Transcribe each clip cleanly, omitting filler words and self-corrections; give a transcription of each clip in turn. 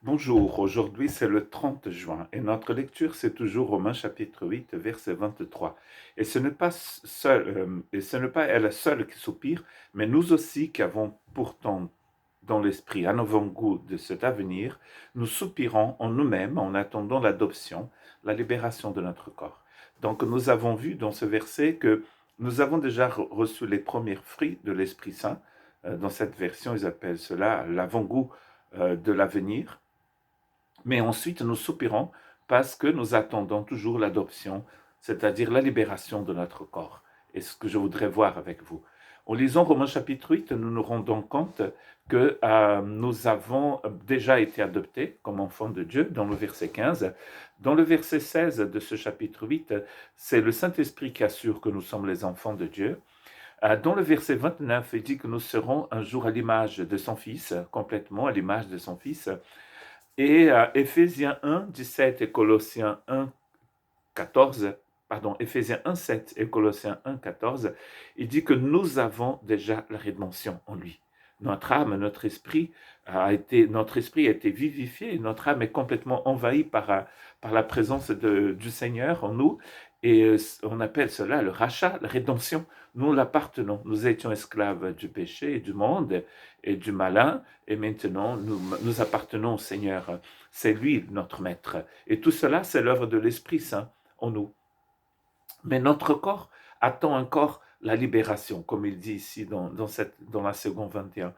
Bonjour, aujourd'hui c'est le 30 juin et notre lecture c'est toujours Romains chapitre 8 verset 23. Et ce n'est pas elle seule qui soupire, mais nous aussi qui avons pourtant dans l'esprit un avant-goût de cet avenir, nous soupirons en nous-mêmes en attendant l'adoption, la libération de notre corps. Donc nous avons vu dans ce verset que nous avons déjà reçu les premiers fruits de l'Esprit Saint. Dans cette version, ils appellent cela l'avant-goût de l'avenir. Mais ensuite, nous soupirons parce que nous attendons toujours l'adoption, c'est-à-dire la libération de notre corps. Et ce que je voudrais voir avec vous. En lisant Romains chapitre 8, nous nous rendons compte que nous avons déjà été adoptés comme enfants de Dieu dans le verset 15. Dans le verset 16 de ce chapitre 8, c'est le Saint-Esprit qui assure que nous sommes les enfants de Dieu. Dans le verset 29, il dit que nous serons un jour à l'image de son Fils, complètement à l'image de son Fils. Et Éphésiens 1, 17 et Colossiens 1, 14, pardon, Éphésiens 1, 7 et Colossiens 1, 14, il dit que nous avons déjà la rédemption en lui. Notre âme, notre esprit a été vivifié, notre âme est complètement envahie par la présence du Seigneur en nous, et on appelle cela le rachat, la rédemption. Nous l'appartenons, nous étions esclaves du péché et du monde et du malin, et maintenant nous appartenons au Seigneur. C'est lui notre maître. Et tout cela, c'est l'œuvre de l'Esprit Saint en nous. Mais notre corps attend encore la libération, comme il dit ici dans la seconde 21.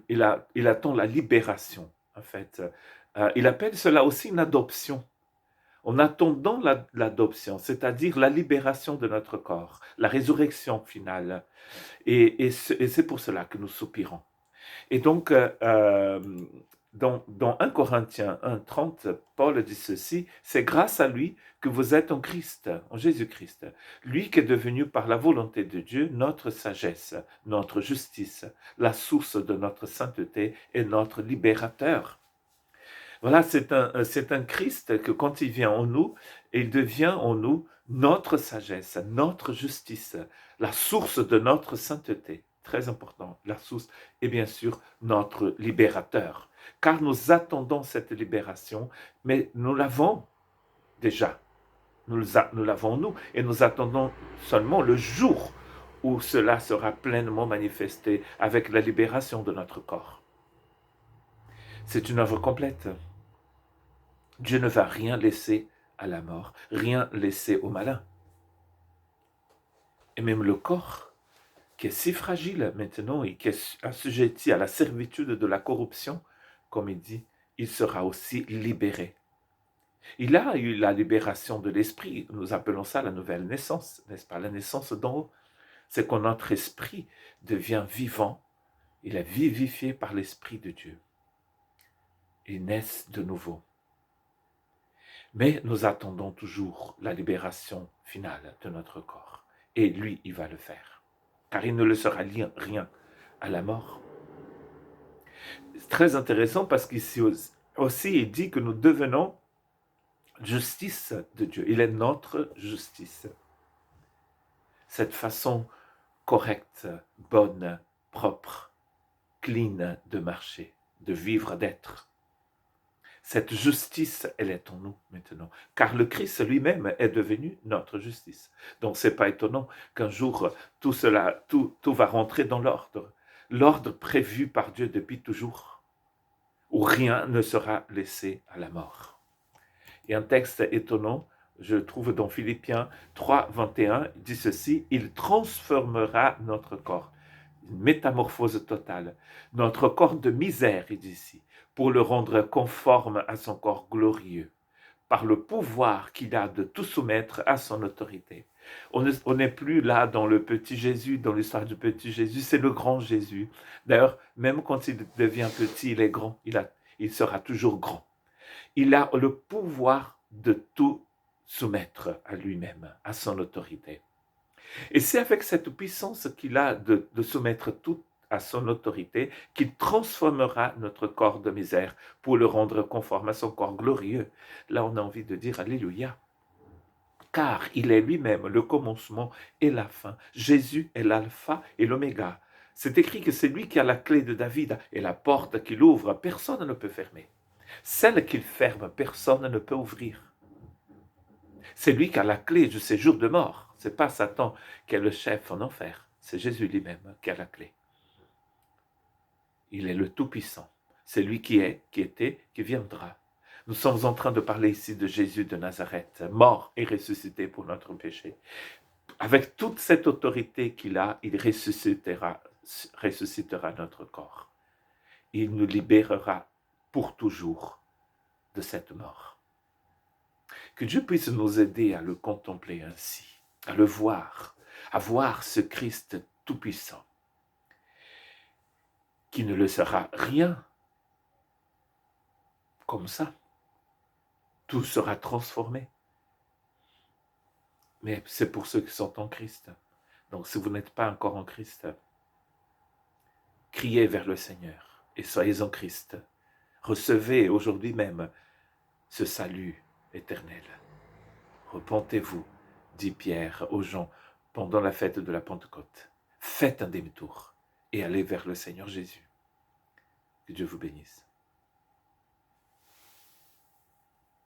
Il attend la libération, en fait. Il appelle cela aussi une adoption. En attendant l'adoption, c'est-à-dire la libération de notre corps, la résurrection finale. Et c'est pour cela que nous soupirons. Et donc, dans 1 Corinthiens 1:30, Paul dit ceci, c'est grâce à lui que vous êtes en Christ, en Jésus-Christ, lui qui est devenu par la volonté de Dieu notre sagesse, notre justice, la source de notre sainteté et notre libérateur. Voilà, c'est un Christ que quand il vient en nous, il devient en nous notre sagesse, notre justice, la source de notre sainteté. Très important, la source est bien sûr notre libérateur. Car nous attendons cette libération, mais nous l'avons déjà. Nous l'avons nous et nous attendons seulement le jour où cela sera pleinement manifesté avec la libération de notre corps. C'est une œuvre complète. Dieu ne va rien laisser à la mort, rien laisser au malin. Et même le corps, qui est si fragile maintenant et qui est assujetti à la servitude de la corruption, comme il dit, il sera aussi libéré. Il a eu la libération de l'esprit, nous appelons ça la nouvelle naissance, n'est-ce pas? La naissance d'en haut. C'est quand notre esprit devient vivant, il est vivifié par l'esprit de Dieu. Il naît de nouveau. Mais nous attendons toujours la libération finale de notre corps. Et lui, il va le faire. Car il ne le sera rien à la mort. C'est très intéressant parce qu'ici aussi, il dit que nous devenons justice de Dieu. Il est notre justice. Cette façon correcte, bonne, propre, clean de marcher, de vivre, d'être. Cette justice, elle est en nous maintenant. Car le Christ lui-même est devenu notre justice. Donc, ce n'est pas étonnant qu'un jour, tout va rentrer dans l'ordre. L'ordre prévu par Dieu depuis toujours, où rien ne sera laissé à la mort. Et un texte étonnant, je trouve dans Philippiens 3, 21, il dit ceci, il transformera notre corps. Une métamorphose totale. Notre corps de misère, il dit ici, pour le rendre conforme à son corps glorieux, par le pouvoir qu'il a de tout soumettre à son autorité. On n'est plus là dans le petit Jésus, dans l'histoire du petit Jésus, c'est le grand Jésus. D'ailleurs, même quand il devient petit, il est grand, il sera toujours grand. Il a le pouvoir de tout soumettre à lui-même, à son autorité. Et c'est avec cette puissance qu'il a de soumettre tout à son autorité qu'il transformera notre corps de misère pour le rendre conforme à son corps glorieux. Là, on a envie de dire Alléluia. Car il est lui-même le commencement et la fin. Jésus est l'alpha et l'oméga. C'est écrit que c'est lui qui a la clé de David et la porte qu'il ouvre, personne ne peut fermer. Celle qu'il ferme, personne ne peut ouvrir. C'est lui qui a la clé du séjour de mort. Ce n'est pas Satan qui est le chef en enfer. C'est Jésus lui-même qui a la clé. Il est le Tout-Puissant. C'est lui qui est, qui était, qui viendra. Nous sommes en train de parler ici de Jésus de Nazareth, mort et ressuscité pour notre péché. Avec toute cette autorité qu'il a, il ressuscitera notre corps. Il nous libérera pour toujours de cette mort. Que Dieu puisse nous aider à le contempler ainsi, à le voir, à voir ce Christ tout-puissant, qui ne le sera rien comme ça. Tout sera transformé. Mais c'est pour ceux qui sont en Christ. Donc si vous n'êtes pas encore en Christ, criez vers le Seigneur et soyez en Christ. Recevez aujourd'hui même ce salut éternel. Repentez-vous, dit Pierre aux gens pendant la fête de la Pentecôte. Faites un demi-tour et allez vers le Seigneur Jésus. Que Dieu vous bénisse.